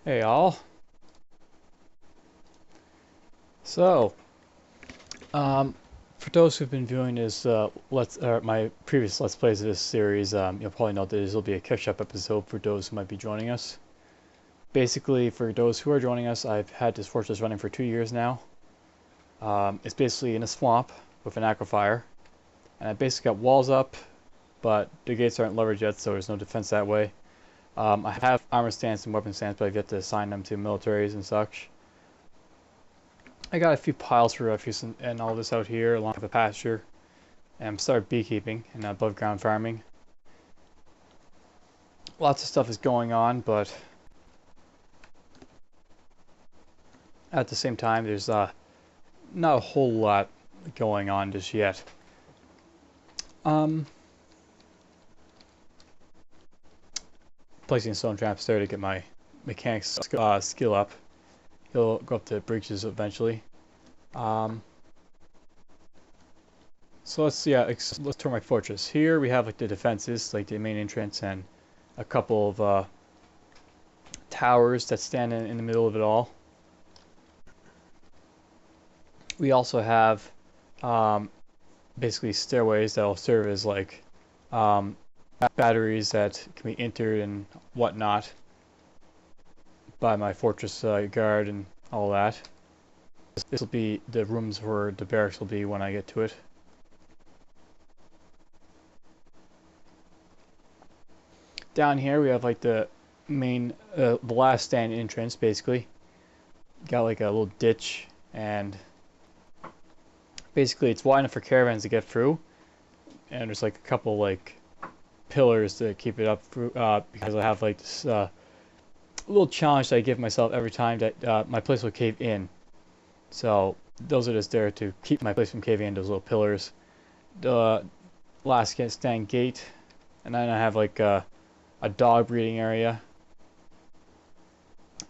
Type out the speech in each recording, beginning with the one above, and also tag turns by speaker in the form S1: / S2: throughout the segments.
S1: Hey all. So, um, for those who've been viewing this, my previous Let's Plays of this series, you'll probably know that this will be a catch-up episode for those who might be joining us. Basically, for those who are joining us, I've had this fortress running for 2 years now. It's basically in a swamp with an aquifer, and I basically got walls up, but the gates aren't leveraged yet, so there's no defense that way. I have armor stands and weapon stands, but I've yet to assign them to militaries and such. I got a few piles for refuse and all this out here along with the pasture. And started beekeeping and above ground farming. Lots of stuff is going on, but at the same time there's not a whole lot going on just yet. Placing stone traps there to get my mechanics skill up. He'll go up to breaches eventually. So let's tour my fortress. Here we have like the defenses, like the main entrance and a couple of towers that stand in the middle of it all. We also have basically stairways that will serve as like batteries that can be entered and whatnot by my fortress guard and all that. This will be the rooms where the barracks will be when I get to it. Down here we have like the main, the last stand entrance basically. Got like a little ditch, and basically it's wide enough for caravans to get through, and there's like a couple like pillars to keep it up through, because I have like this little challenge that I give myself every time that my place will cave in. So those are just there to keep my place from caving in, those little pillars. The last stand gate, and then I have like a dog breeding area,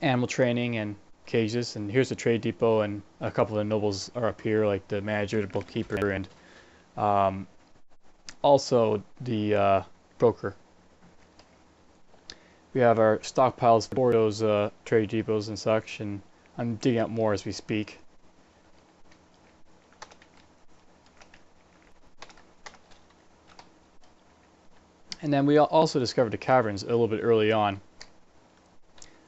S1: animal training and cages, and here's the trade depot, and a couple of the nobles are up here, like the manager, the bookkeeper, and also the broker. We have our stockpiles for those trade depots and such, and I'm digging up more as we speak. And then we also discovered the caverns a little bit early on.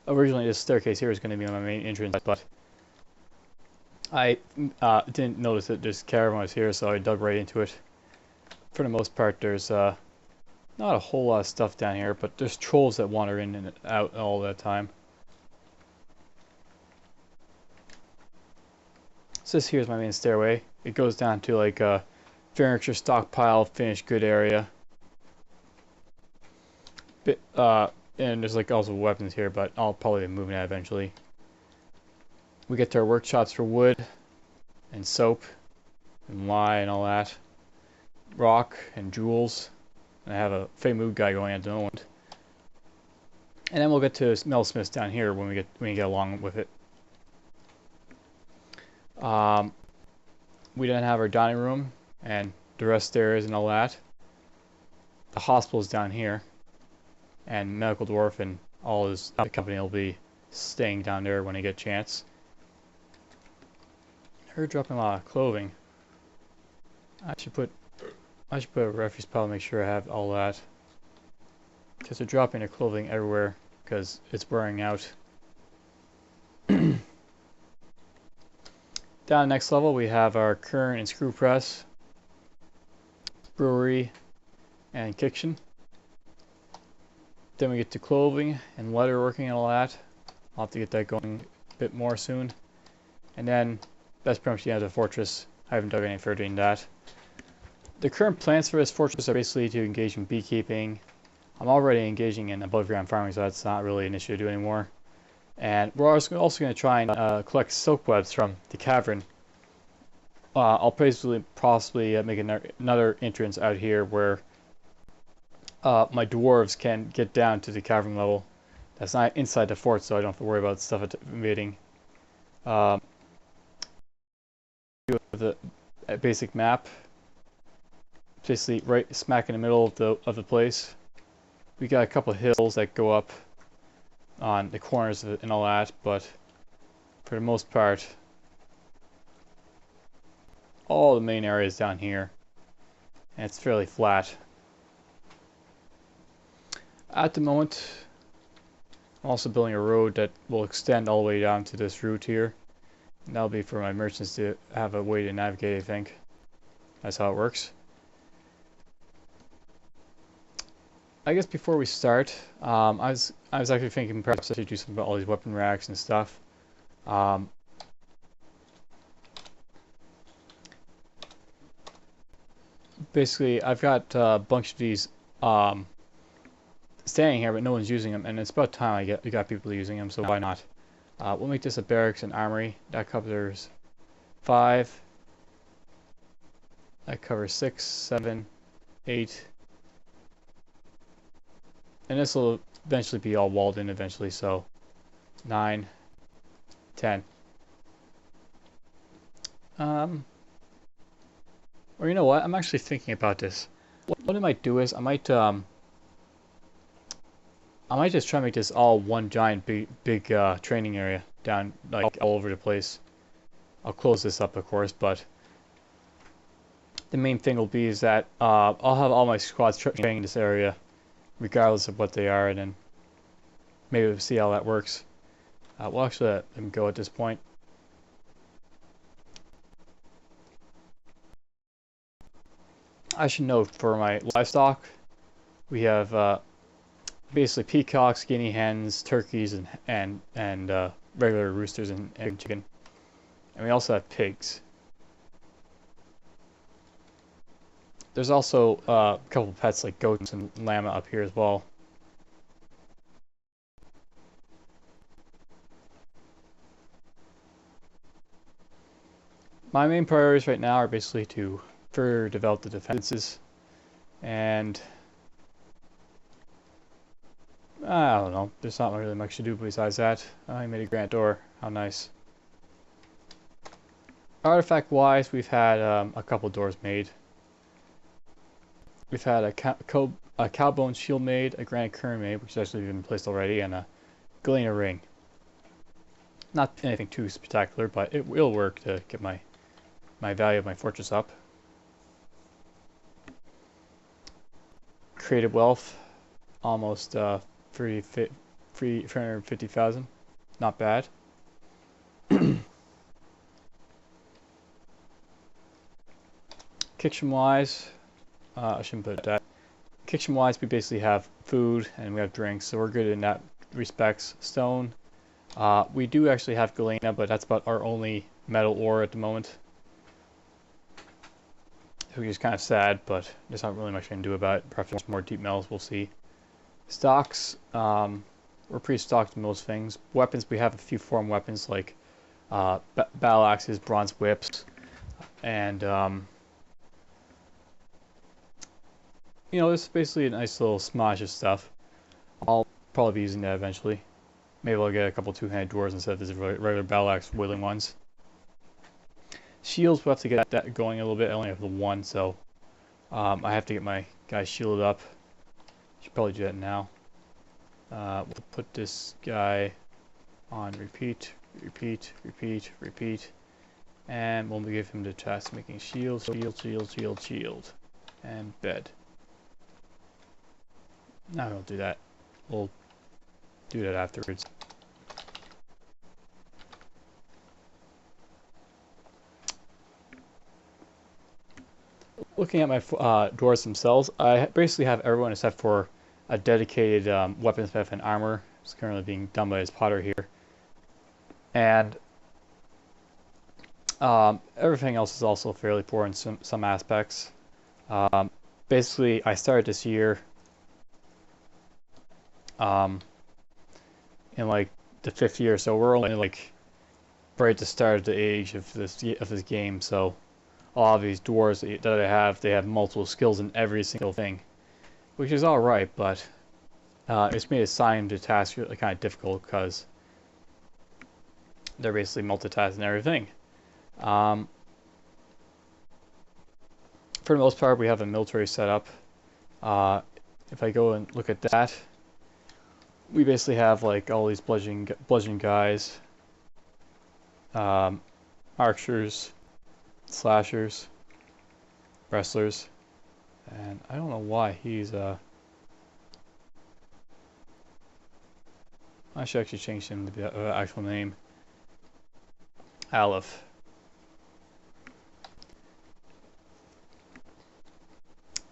S1: Originally this staircase here was going to be my main entrance, but I didn't notice that this cavern was here, so I dug right into it. For the most part there's not a whole lot of stuff down here, but there's trolls that wander in and out all that time. So this here is my main stairway. It goes down to like a furniture stockpile, finished good area. And there's like also weapons here, but I'll probably be moving that eventually. We get to our workshops for wood and soap and lye and all that, rock and jewels. And I have a Fey Mood guy going at the moment. And then we'll get to metalsmiths down here when we get along with it. We then have our dining room and the rest stairs and all that. The hospital's down here, and Medical Dwarf and all his company will be staying down there when they get a chance. I heard dropping a lot of clothing. I should put a refuse pile to make sure I have all that, because they're dropping their clothing everywhere because it's wearing out. Down the next level we have our current and screw press, brewery, and kitchen. Then we get to clothing and leatherworking and all that. I'll have to get that going a bit more soon. And then that's pretty much the end of the fortress. I haven't dug any further in that. The current plans for this fortress are basically to engage in beekeeping. I'm already engaging in above ground farming, so that's not really an issue to do anymore. And we're also going to try and collect silk webs from the cavern. I'll possibly make another entrance out here where my dwarves can get down to the cavern level. That's not inside the fort, so I don't have to worry about stuff invading. The basic map, basically right smack in the middle of the place. We got a couple of hills that go up on the corners of it and all that, but for the most part, all the main areas down here, and it's fairly flat. At the moment, I'm also building a road that will extend all the way down to this route here. And that'll be for my merchants to have a way to navigate, I think. That's how it works. I guess before we start, I was actually thinking perhaps I should do something about all these weapon racks and stuff. Basically, I've got a bunch of these staying here, but no one's using them, and it's about time we got people using them. So why not? We'll make this a barracks and armory. That covers 5. That covers 6, 7, 8. And this will eventually be all walled in eventually, so 9, 10. Or you know what? I'm actually thinking about this. What I might do is I might just try to make this all one giant big training area down like all over the place. I'll close this up, of course, but the main thing will be is that I'll have all my squads training in this area, regardless of what they are, and then maybe we'll see how that works. We'll actually let them go at this point. I should note for my livestock, we have basically peacocks, guinea hens, turkeys, and regular roosters and egg chicken, and we also have pigs. There's also a couple of pets like goats and llama up here as well. My main priorities right now are basically to further develop the defenses, and I don't know, there's not really much to do besides that. I made a granite door, how nice. Artifact wise, we've had a couple doors made. We've had a cowbone shield made, a granite current made, which has actually been placed already, and a galena ring. Not anything too spectacular, but it will work to get my value of my fortress up. Creative wealth, almost 350,000. Not bad. Kitchen wise, I shouldn't put that. Kitchen wise, we basically have food and we have drinks, so we're good in that respects. Stone, we do actually have galena, but that's about our only metal ore at the moment, which is kind of sad, but there's not really much I can do about it. Perhaps there's more deep metals, we'll see. Stocks, we're pretty stocked in most things. Weapons, we have a few form weapons like battle axes, bronze whips, and you know, this is basically a nice little smash of stuff. I'll probably be using that eventually. Maybe I'll get a couple two-handed dwarves instead of these regular battle axe wielding ones. Shields, we'll have to get that going a little bit. I only have the one, so I have to get my guy shielded up. Should probably do that now. We'll put this guy on repeat, repeat, repeat, repeat, and we'll give him the task making shield, shield, shield, shield, shield, and bed. No, we'll do that. We'll do that afterwards. Looking at my doors themselves, I basically have everyone except for a dedicated weaponsmith and armor. It's currently being done by his potter here. And everything else is also fairly poor in some aspects. Basically, I started this year in like the 5th year, so we're only like right at the start of the age of this game. So all of these dwarves that I have, they have multiple skills in every single thing, which is all right, but it's made assigning the task really kind of difficult because they're basically multitasking everything. For the most part, we have a military setup. If I go and look at that, we basically have like all these bludgeon guys, um, archers, slashers, wrestlers, and I don't know why he's I should actually change him to the actual name. Aleph.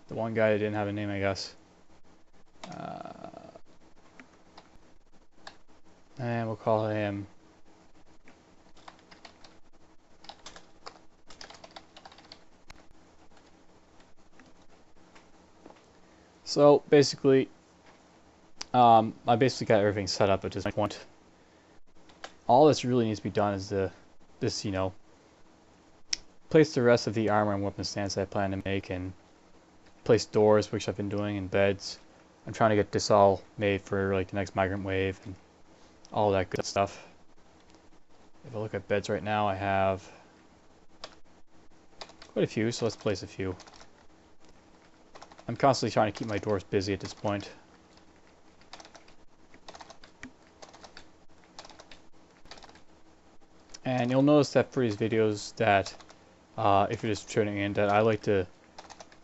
S1: The one guy that didn't have a name, I guess. And we'll call him so basically I basically got everything set up at this point. All that's really needs to be done is this, you know, place the rest of the armor and weapon stands I plan to make, and place doors, which I've been doing, and beds. I'm trying to get this all made for like the next migrant wave and all that good stuff. If I look at beds right now, I have quite a few, so let's place a few. I'm constantly trying to keep my doors busy at this point. And you'll notice that for these videos that, if you're just tuning in, that I like to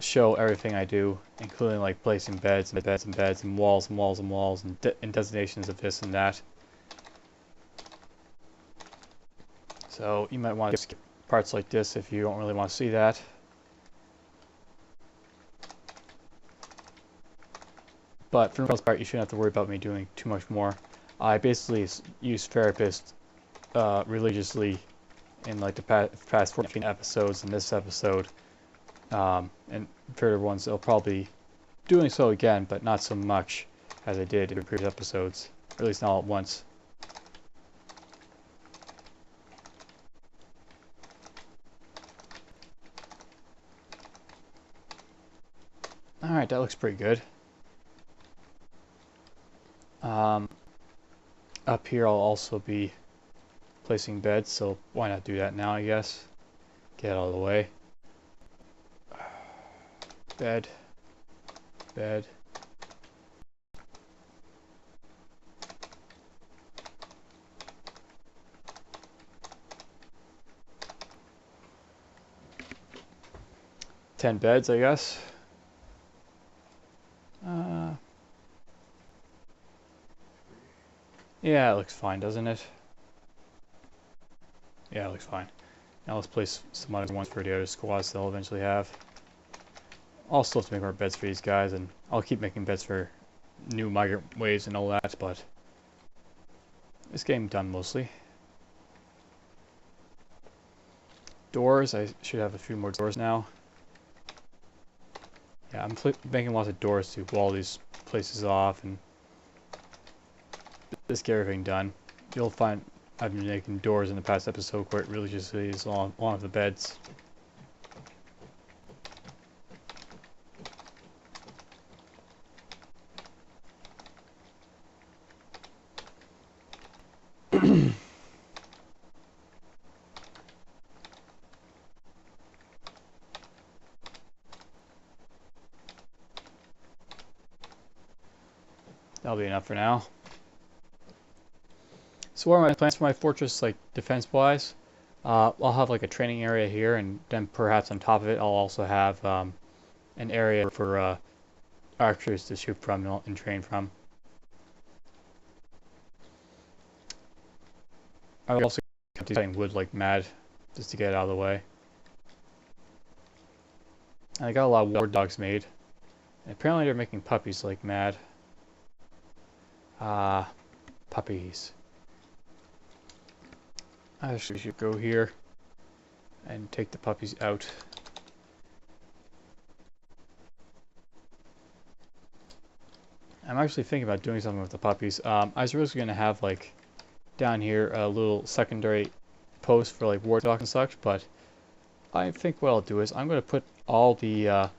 S1: show everything I do, including like placing beds and beds and beds and walls and walls and walls and designations of this and that. So you might want to skip parts like this if you don't really want to see that. But for the most part, you shouldn't have to worry about me doing too much more. I basically use Therapist religiously in like the past 14 episodes and this episode, and further ones I'll probably be doing so again, but not so much as I did in previous episodes, or at least not all at once. Alright, that looks pretty good. Up here I'll also be placing beds, so why not do that now, I guess. Get it out of the way. Bed. Bed. Ten beds, I guess. Yeah, it looks fine, doesn't it? Yeah, it looks fine. Now let's place some other ones for the other squads they'll eventually have. I'll still have to make more beds for these guys, and I'll keep making beds for new migrant waves and all that, but it's getting done mostly. Doors, I should have a few more doors now. Yeah, I'm making lots of doors to wall these places off and just get everything done. You'll find I've been making doors in the past episode quite religiously along with the beds. That'll be enough for now. So what are my plans for my fortress, like defense-wise? I'll have like a training area here, and then perhaps on top of it I'll also have an area for archers to shoot from and train from. I'll also keep cutting wood like mad, just to get it out of the way. And I got a lot of war dogs made. And apparently they're making puppies like mad. Puppies. I actually should go here and take the puppies out. I'm actually thinking about doing something with the puppies. I was originally going to have like down here a little secondary post for like war dogs and such, but I think what I'll do is I'm going to put all the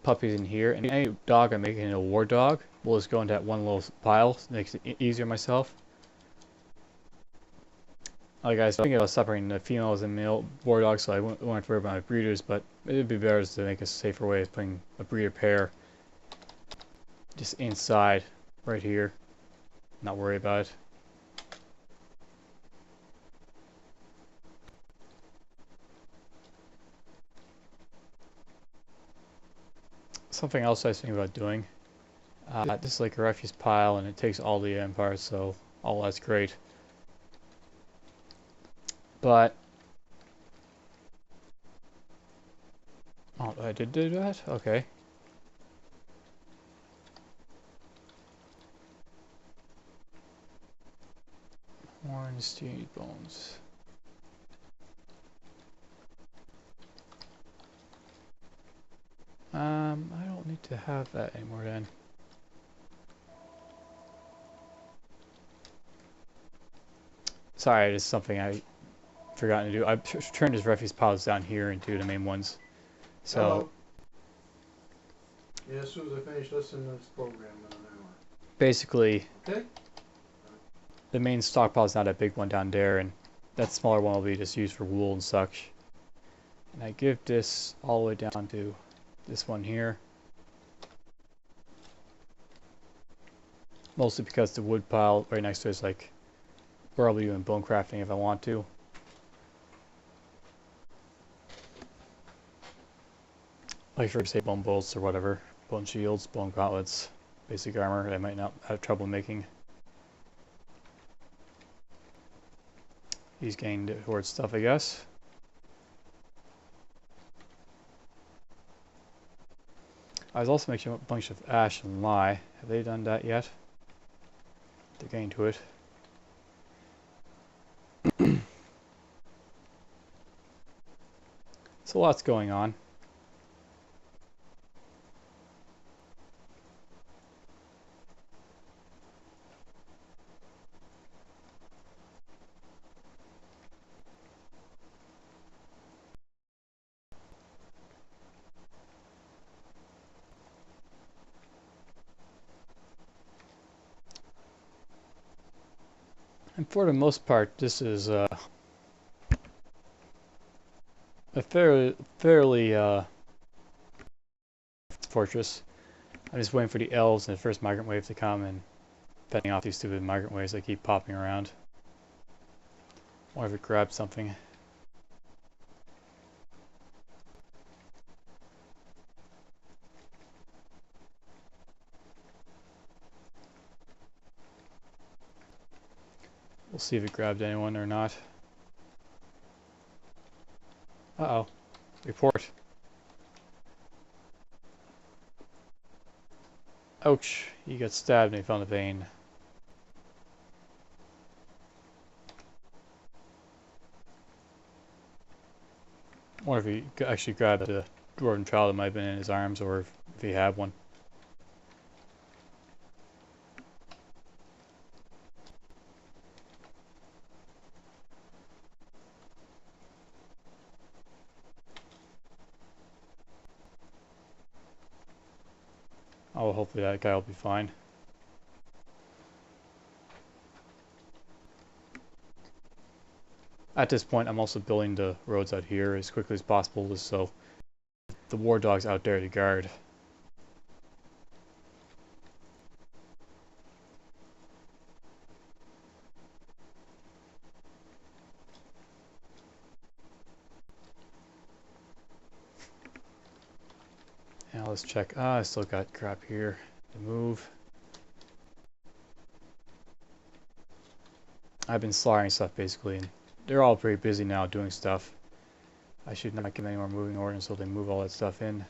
S1: puppies in here, and any dog I'm making a war dog will just go into that one little pile. Makes it easier myself. Like I was thinking about separating the females and male war dogs, so I won't have to worry about my breeders, but it'd be better to make a safer way of putting a breeder pair just inside, right here. Not worry about it. Something else I was thinking about doing. This is like a refuse pile, and it takes all the parts, so all that's great. But oh, I did do that. Okay. Horns, steel bones. I don't need to have that anymore then. Sorry, it's something I forgot to do. I turned his refuse piles down here into the main ones. So.
S2: Hello. Yeah, as soon as I finish listening to this program in an hour.
S1: Basically,
S2: okay?
S1: The main stockpile is not that big one down there, and that smaller one will be just used for wool and such. And I give this all the way down to this one here. Mostly because the wood pile right next to it is like where I'll be doing bone crafting if I want to. Like for say bone bolts or whatever, bone shields, bone gauntlets, basic armor that I might not have trouble making. He's getting towards stuff, I guess. I was also making a bunch of ash and lye. Have they done that yet? They're getting to it. So lots going on. And for the most part, this is a fairly fortress. I'm just waiting for the elves and the first migrant wave to come and fending off these stupid migrant waves that keep popping around. Wonder if it grabs something. We'll see if it grabbed anyone or not. Uh-oh. Report. Ouch. He got stabbed and he found a vein. Wonder if he actually grabbed the dwarven child that might have been in his arms, or if he had one. Oh, hopefully that guy will be fine. At this point, I'm also building the roads out here as quickly as possible, just so the war dog's out there to guard. Now let's check. I still got crap here to move. I've been slaughtering stuff basically, and they're all pretty busy now doing stuff. I should not give any more moving orders until they move all that stuff in.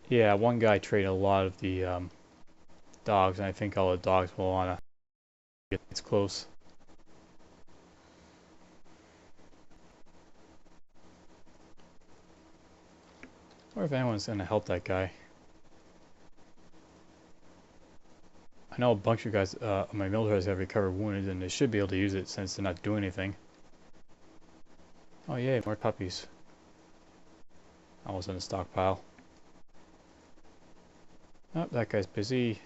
S1: Yeah, one guy traded a lot of the dogs, and I think all the dogs will want to get this close. Or if anyone's going to help that guy. I know a bunch of guys on my military have recovered wounded, and they should be able to use it since they're not doing anything. Oh yay, more puppies. I was in a stockpile. Oh, that guy's busy.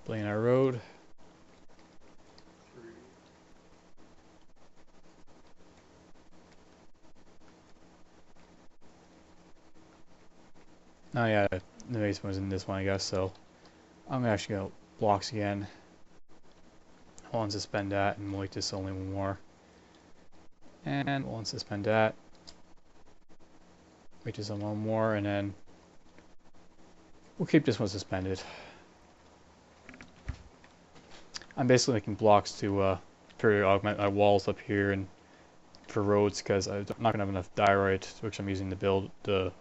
S1: Playing our road.
S2: Three.
S1: Oh yeah, the basement was in this one, I guess. So I'm gonna actually go blocks again. I'll unsuspend that and wait this only one more. And we'll unsuspend that. Wait just one more, and then we'll keep this one suspended. I'm basically making blocks to further augment my walls up here and for roads because I'm not gonna have enough diorite, which I'm using to build the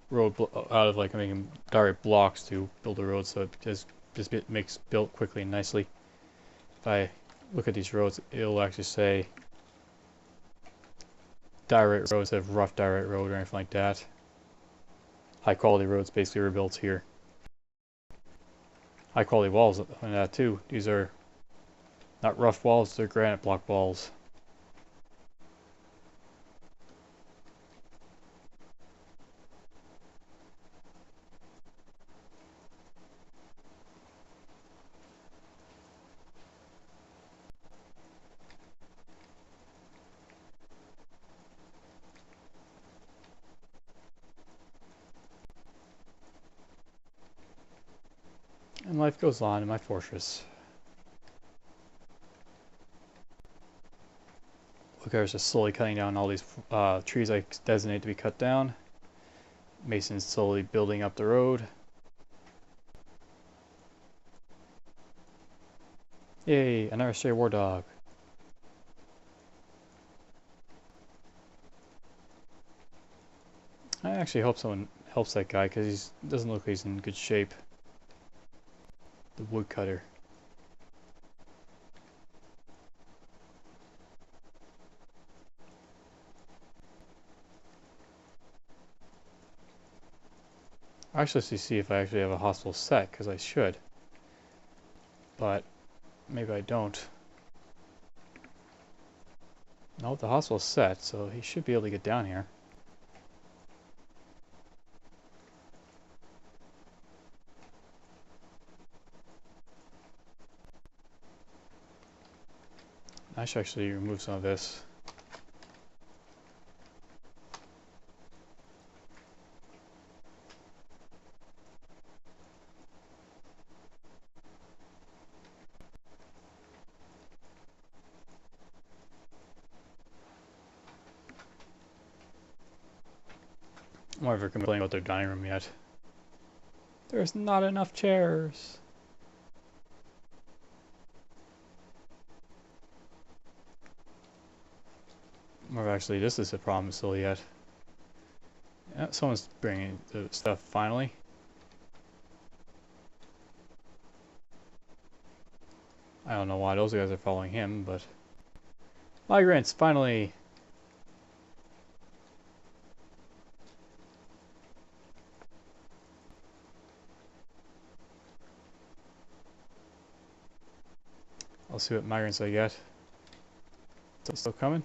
S1: road out of like making diorite blocks to build the road, so it just makes built quickly and nicely. If I look at these roads, it'll actually say diorite road instead of rough diorite road or anything like that. High quality roads basically were built here. High quality walls on that too. These are not rough walls, they're granite block walls. And life goes on in my fortress. Look, I was just slowly cutting down all these trees I designate to be cut down. Mason's slowly building up the road. Yay, another stray war dog. I actually hope someone helps that guy because he doesn't look like he's in good shape. The woodcutter. I actually should see if I actually have a hostile set because I should. But maybe I don't. No, the hostile's set, so he should be able to get down here. I should actually remove some of this. I'm not even complaining about their dining room yet. There's not enough chairs. Or actually, this is a problem still yet. Yeah, someone's bringing the stuff finally. I don't know why those guys are following him, but... Migrants, finally! I'll see what migrants I get. Still coming?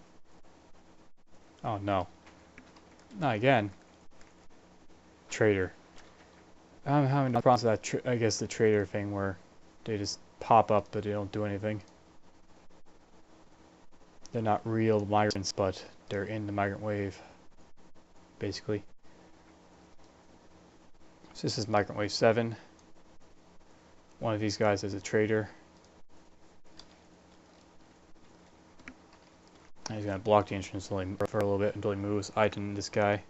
S1: Oh no. Not again. Trader. I'm having no problems with that, I guess, the trader thing where they just pop up but they don't do anything. They're not real migrants, but they're in the migrant wave, basically. So this is migrant wave 7. One of these guys is a trader. And he's gonna block the entrance for a little bit until he moves. Iden, this guy.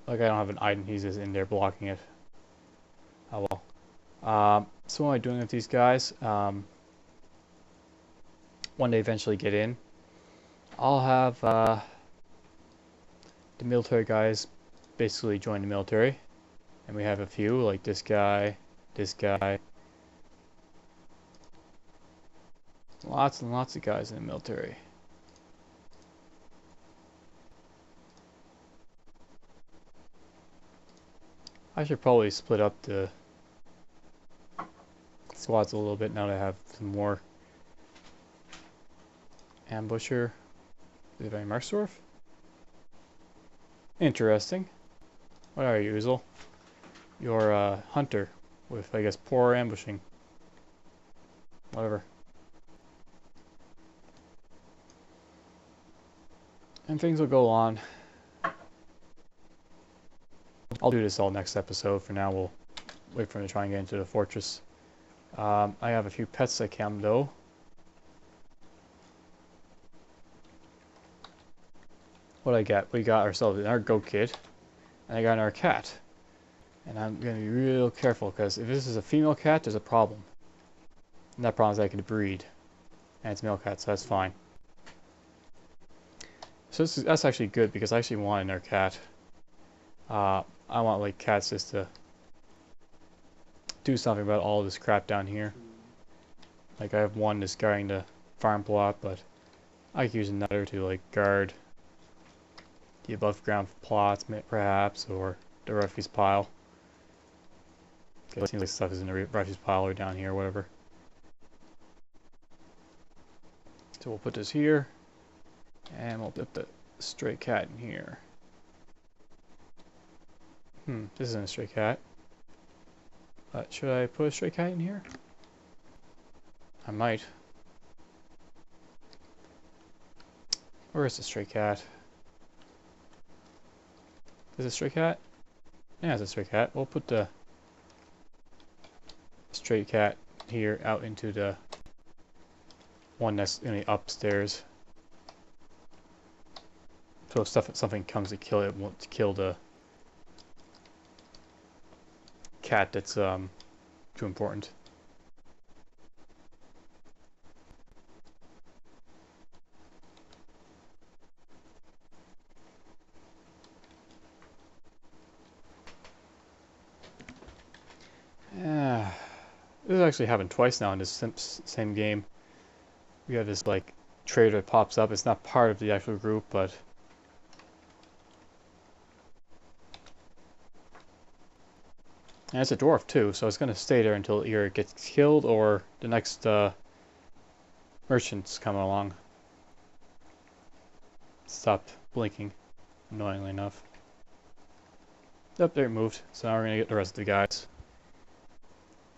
S1: Like, I don't have an Iden, he's just in there blocking it. Oh well. So what am I doing with these guys? When they eventually get in, I'll have the military guys basically join the military. And we have a few, like this guy, this guy. Lots and lots of guys in the military. I should probably split up the squads a little bit now that I have some more Ambusher. Is it by Marsdorf? Interesting. What are you, Uzel? You're a hunter with, I guess, poor ambushing. Whatever. And things will go on. I'll do this all next episode. For now, we'll wait for him to try and get into the fortress. I have a few pets I can though. What I got? We got ourselves our goat kid, and I got our cat. And I'm gonna be real careful because if this is a female cat, there's a problem. And that problem is I can breed, and it's a male cat, so that's fine. So that's actually good because I actually want another cat. I want like cats just to do something about all this crap down here. Like I have one that's guarding the farm plot, but I could use another to like guard the above ground plots perhaps, or the refuse pile. It seems like stuff is in the refuse pile or down here or whatever. So we'll put this here, and we'll put the stray cat in here. This isn't a stray cat. But should I put a stray cat in here? I might. Where is the stray cat? Is it a stray cat? Yeah, it's a stray cat. We'll put the stray cat here out into the one that's in the upstairs. So if something comes to kill it, won't kill the cat that's too important. Yeah, this has actually happened twice now in this same game. We have this like trader that pops up. It's not part of the actual group, but and it's a dwarf too, so it's gonna stay there until either it gets killed or the next merchants come along. Stop blinking, annoyingly enough. Yep, there it moved. So now we're gonna get the rest of the guys.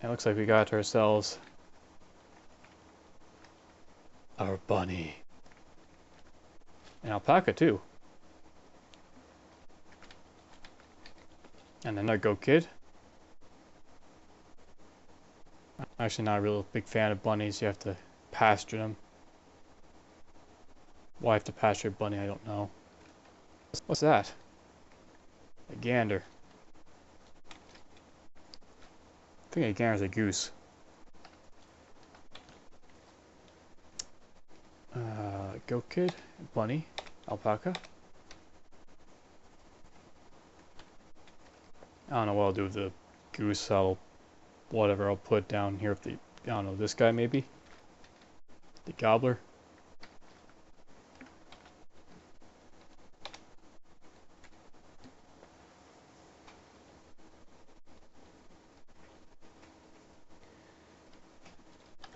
S1: And it looks like we got ourselves our bunny. An alpaca too. And another goat kid. I'm actually not a real big fan of bunnies. You have to pasture them. Why I have to pasture a bunny, I don't know. What's that? A gander. I think a gander's a goose. Goat kid, bunny, alpaca. I don't know what I'll do with the goose. Whatever I'll put down here with the, I don't know, this guy maybe? The gobbler.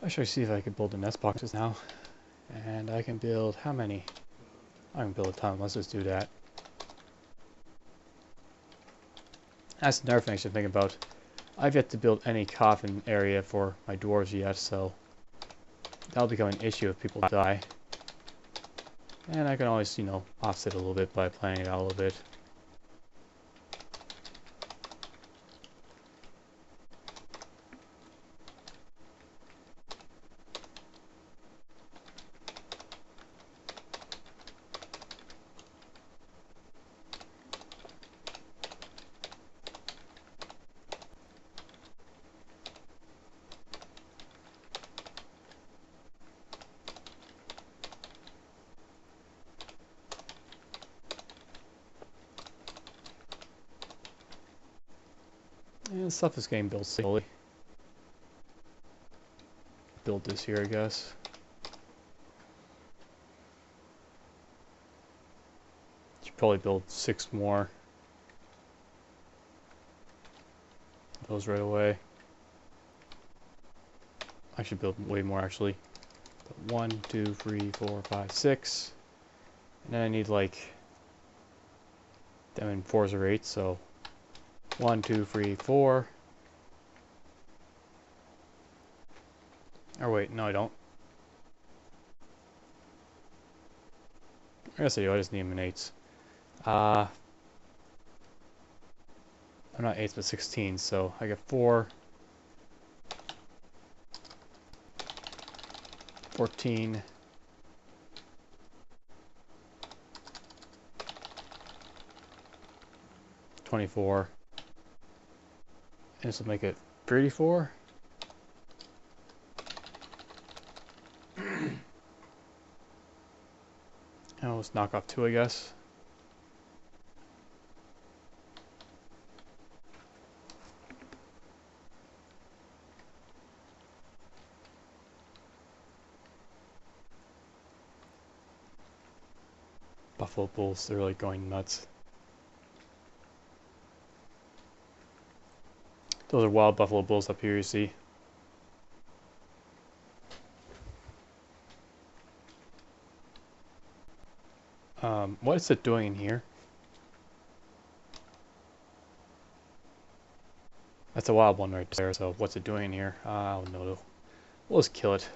S1: I should see if I can build the nest boxes now. And I can build how many? I can build a ton. Let's just do that. That's another thing I should think about. I've yet to build any coffin area for my dwarves yet, so that'll become an issue if people die. And I can always, you know, offset a little bit by planning it out a little bit. And stuff is getting built slowly. Build this here, I guess. Should probably build 6 more. Those right away. I should build way more actually. 1, 2, 3, 4, 5, 6. And then I need like them in 4s or 8s, so 1, 2, 3, 4. Or wait, no I don't. I guess I do, I just need them in 8s. I'm not 8s but 16s, so I get 4, 14, 24, and this will make it 34. And I'll just knock off 2, I guess. Buffalo bulls, they're really going nuts. Those are wild buffalo bulls up here, you see. What is it doing in here? That's a wild one right there, so what's it doing in here? I don't know. We'll just kill it.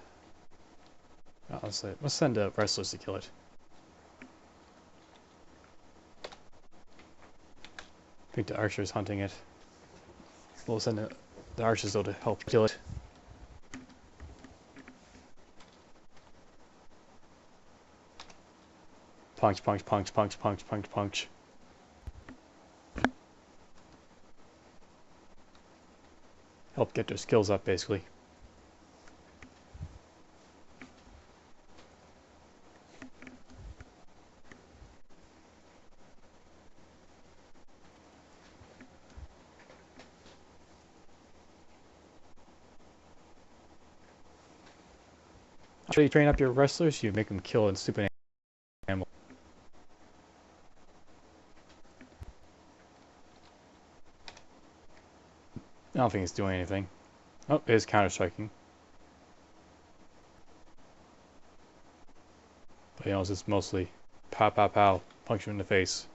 S1: Honestly, let's send the wrestlers to kill it. I think the archer's hunting it. We'll send the archers though to help kill it. Punch, punch, punch, punch, punch, punch, punch. Help get their skills up, basically. After you train up your wrestlers, you make them kill a stupid animal. I don't think it's doing anything. Oh, it is counter-striking. But you know, it's just mostly pow, pow, pow, punch you in the face.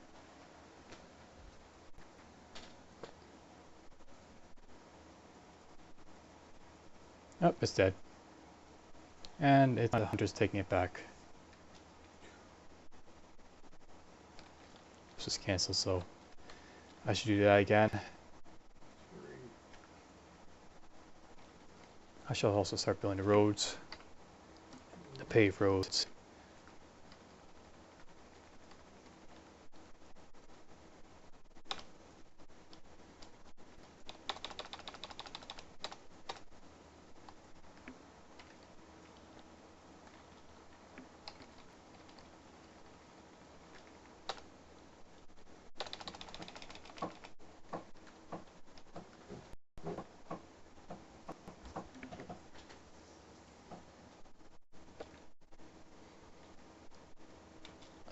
S1: Oh, it's dead. And it's the hunter's taking it back. Let's just cancel, so I should do that again. I shall also start building the roads, the paved roads.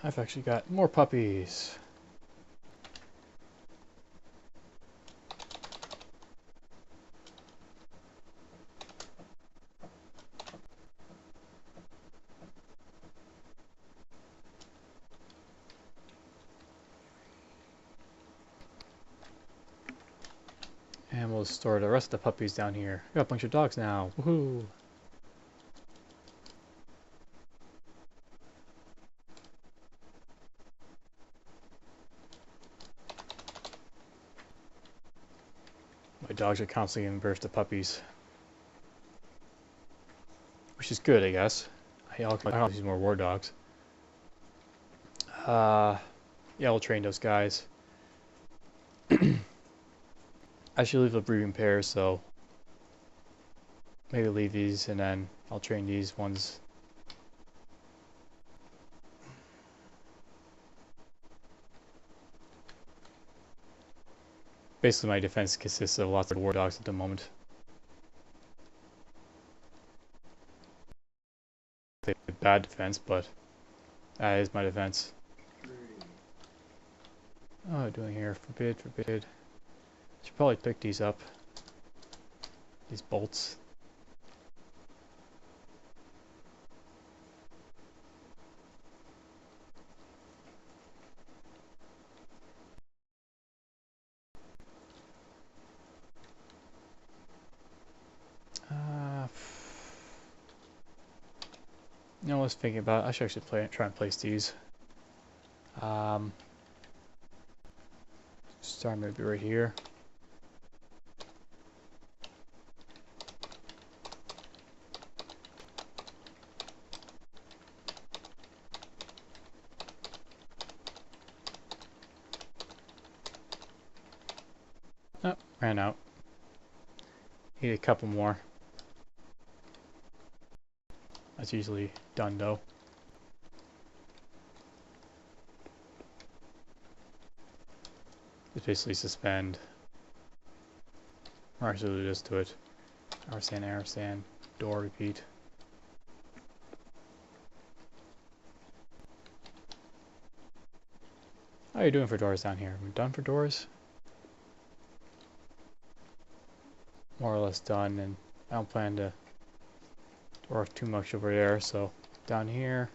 S1: I've actually got more puppies. And we'll store the rest of the puppies down here. We got a bunch of dogs now. Woohoo! My dogs are constantly giving birth to puppies. Which is good, I guess. I'll use more war dogs. Yeah, we'll train those guys. I should leave the breeding pairs, so maybe leave these and then I'll train these ones. Basically, my defense consists of lots of war dogs at the moment. They have bad defense, but that is my defense. Oh, what am I doing here? Forbid, forbid. Should probably pick these up. These bolts. was thinking about it. I should actually try and place these. Um, Start maybe right here. Oh, ran out. Need a couple more. That's usually done though. Just basically suspend. Or actually just do it. Arsan, Arsan, door, repeat. How are you doing for doors down here? We're done for doors? More or less done, and I don't plan to work too much over there, so down here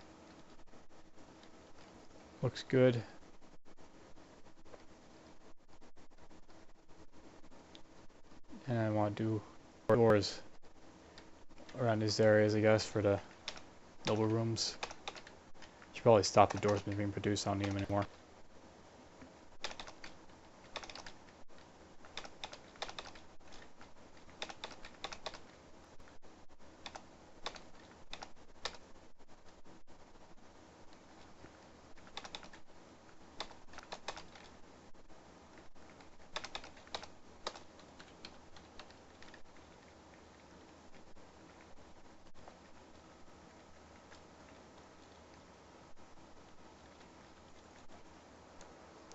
S1: looks good. And I want to do doors around these areas, I guess, for the noble rooms. Should probably stop the doors from being produced. I don't need them anymore.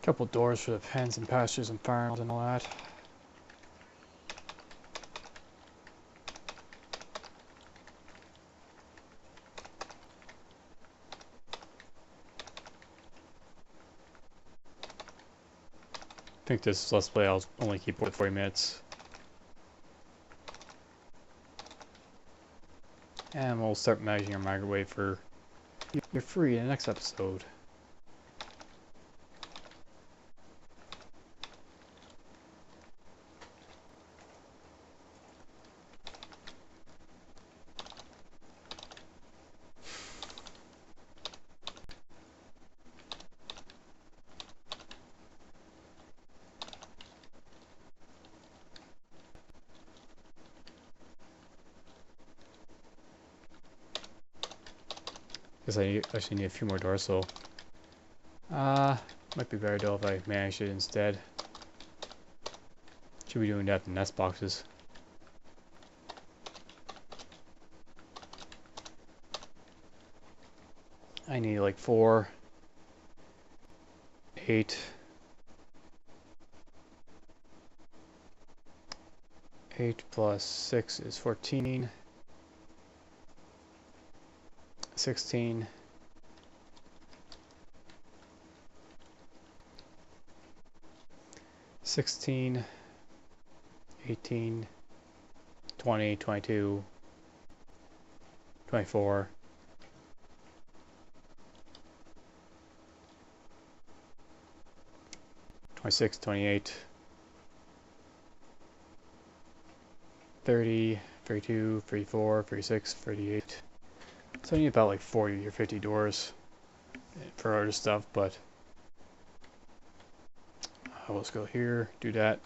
S1: Couple doors for the pens and pastures and farms and all that. I think this let's play I'll only keep it for 40 minutes. And we'll start managing our microwave for you're free in the next episode. Because I actually need a few more doors, so might be better though if I manage it instead. Should be doing that in nest boxes. I need like 4, 8, 8 plus 6 is 14, 16, 16, 18, 20, 22, 24, 26, 28, 30, 32, 34, 36, 38. So I need about like 40 or 50 doors for other stuff, but let's go here, do that.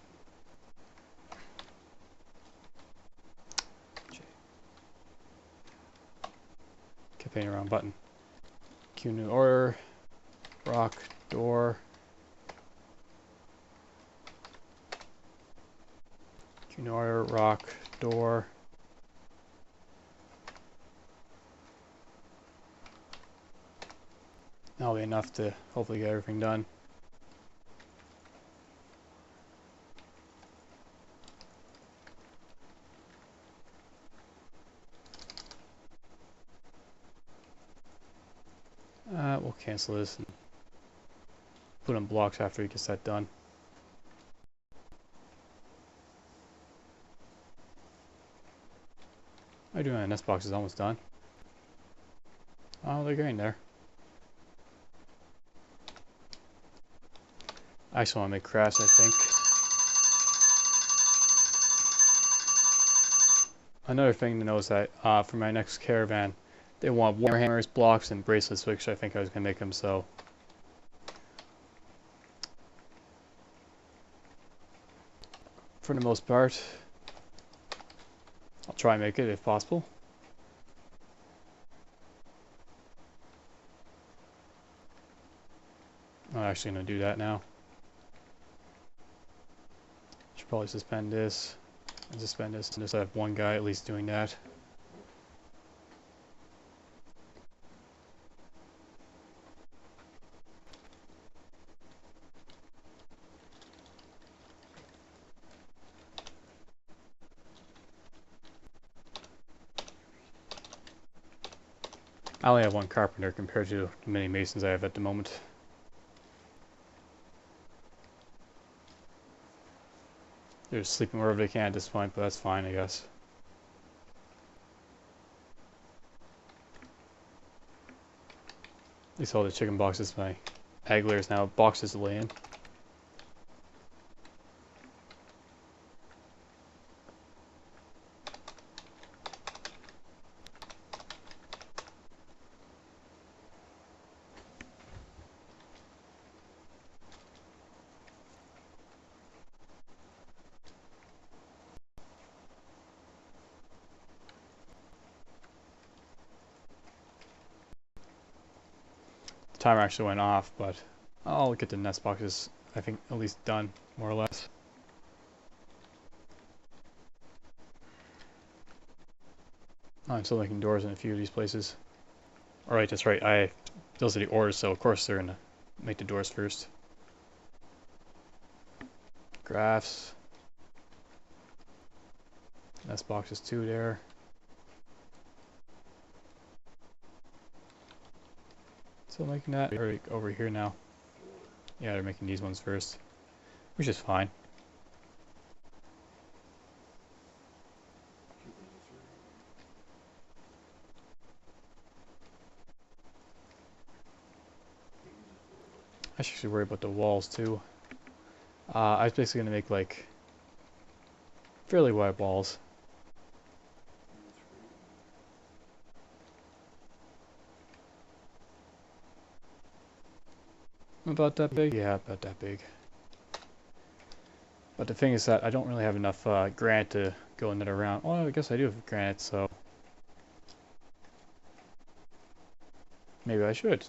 S1: Keep hitting around button. Queue new order, rock, door. Queue new order, rock, door. That'll be enough to hopefully get everything done. We'll cancel this and put on blocks after he gets that done. How are you doing? The nest box is almost done. Oh, they're getting there. I just want to make crafts, I think. Another thing to know is that for my next caravan, They want wire hammers, blocks, and bracelets, which I think I was going to make them, so. For the most part, I'll try and make it if possible. I'm actually going to do that now. Should probably suspend this and suspend this, and just have one guy at least doing that. I only have one carpenter compared to the many masons I have at the moment. They're sleeping wherever they can at this point, but that's fine, I guess. At least all the chicken boxes, my egg layers now boxes to lay in. The timer actually went off, but I'll get the nest boxes, I think, at least done, more or less. I'm still making doors in a few of these places. Alright, that's right, those are the orders, so of course they're gonna make the doors first. Graphs. Nest boxes too there. Still making that over here now. Yeah, they're making these ones first, which is fine. I should actually worry about the walls too. I was basically gonna make like fairly wide walls. About that big? Yeah, about that big. But the thing is that I don't really have enough granite to go another round. Well, I guess I do have granite, so maybe I should.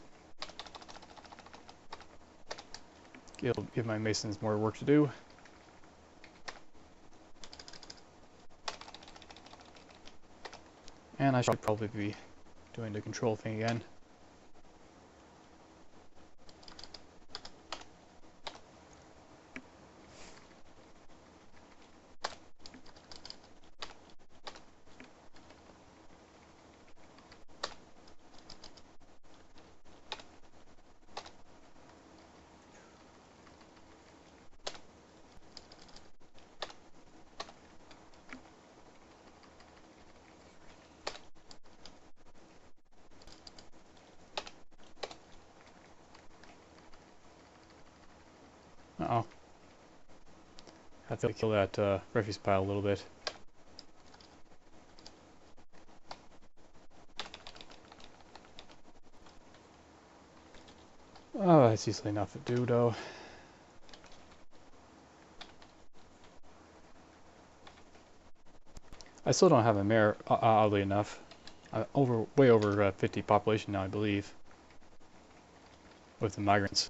S1: Give my masons more work to do. And I should probably be doing the control thing again. Uh-oh. Have to kill that refuse pile a little bit. Oh, that's easily enough to do, though. I still don't have a mayor, oddly enough. Way over 50 population now, I believe, with the migrants.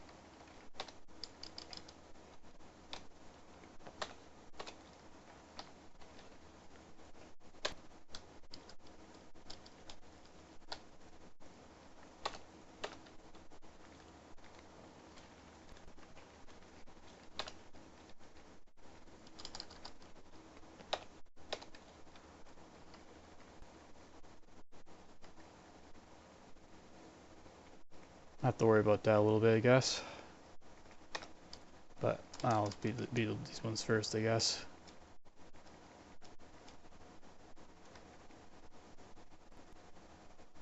S1: I have to worry about that a little bit, I guess. But I'll beat these ones first, I guess.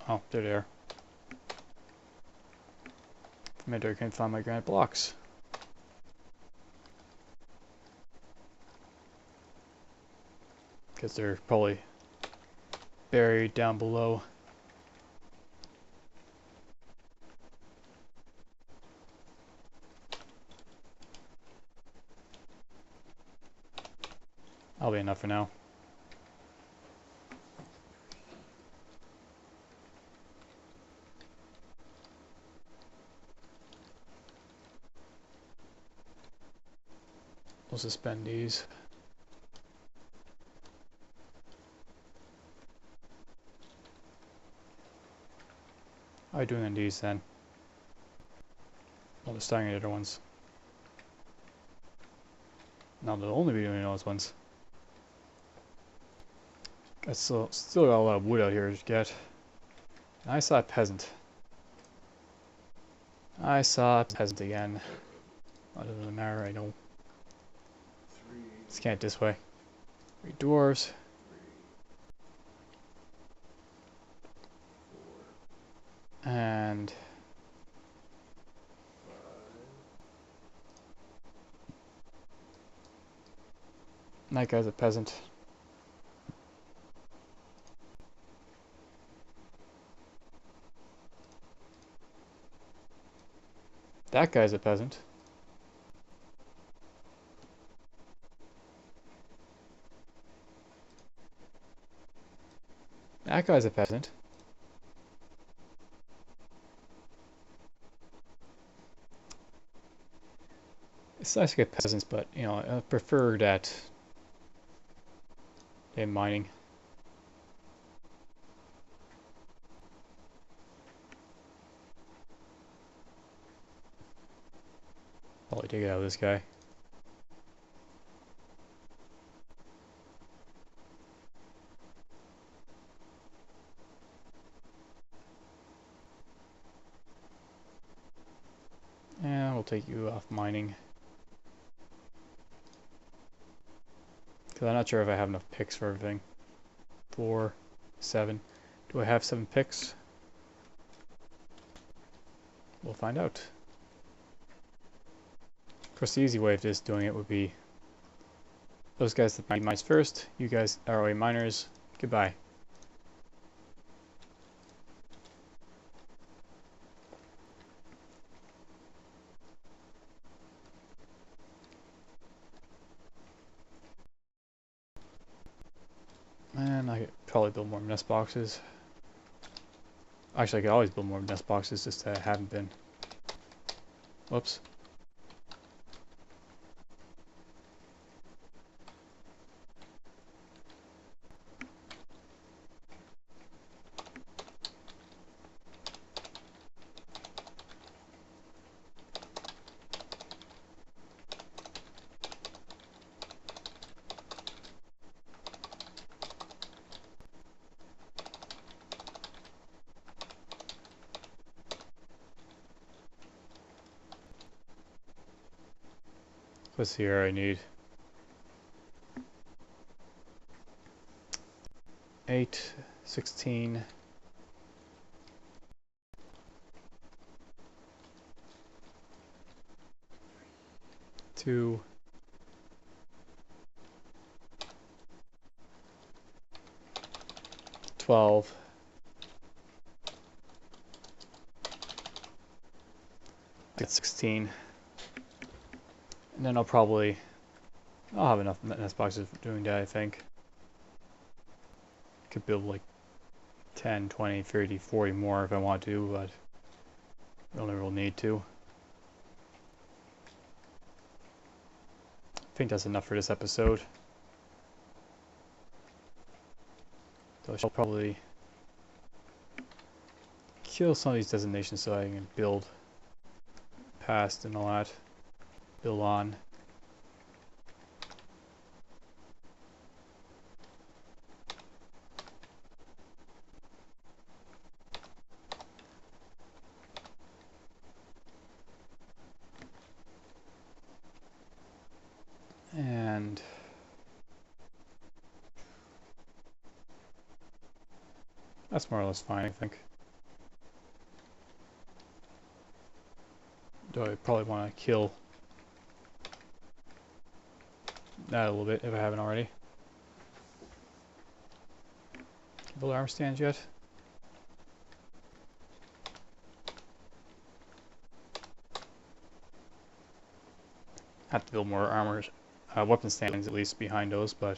S1: Oh, they're there. Maybe I can find my granite blocks. Because they're probably buried down below. That'll be enough for now. We'll suspend these. How are you doing on these then? Well, we're starting the other ones. Now they'll only be doing those ones. I still got a lot of wood out here to get. I saw a peasant. I saw a peasant again. That doesn't matter, I know. Let's get it this way. 3 dwarves. And that guy's a peasant. That guy's a peasant. That guy's a peasant. It's nice to get peasants, but, you know, I prefer that they're mining. Probably take it out of this guy. And we'll take you off mining. Because I'm not sure if I have enough picks for everything. 4, 7. Do I have 7 picks? We'll find out. Of course, the easy way of just doing it would be those guys that mines first, you guys are already miners, goodbye. And I could probably build more nest boxes. Actually, I could always build more nest boxes, just I haven't been. Whoops. Let's see here, I need 8, 16, 2, 12, get 16, and then I'll have enough nest boxes for doing that, I think. Could build like 10, 20, 30, 40 more if I want to, but I don't really need to. I think that's enough for this episode. So I shall probably kill some of these designations so I can build past and all that. Build on. And that's more or less fine, I think. Do I probably want to kill that a little bit if I haven't already? Build armor stands yet? Have to build more weapon stands at least behind those, but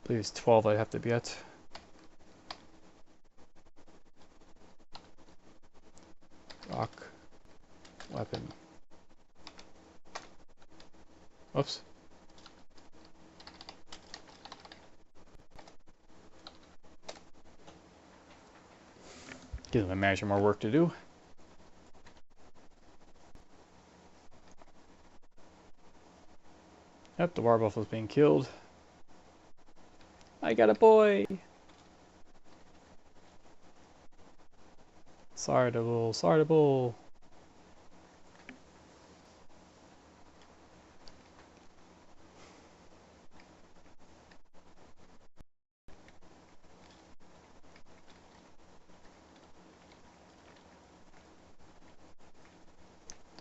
S1: believe it's 12 I'd have to be at. Rock. Weapon. Oops. Gives my manager more work to do. Yep, the water buffalo's being killed. I got a boy! Sorry, the bull. Sorry, the bull.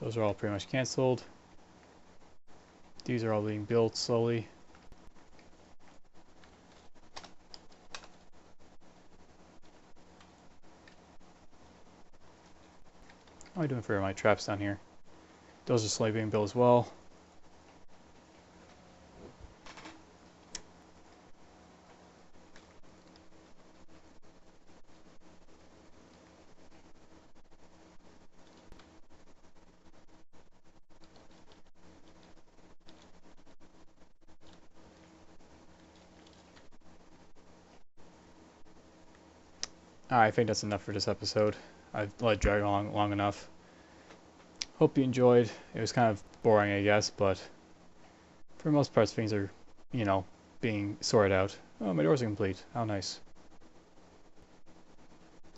S1: Those are all pretty much cancelled. These are all being built slowly. How am I doing for my traps down here? Those are slowly being built as well. I think that's enough for this episode. I've let it drag along long enough. Hope you enjoyed. It was kind of boring, I guess, but for the most part, things are, being sorted out. Oh, my doors are complete. How nice.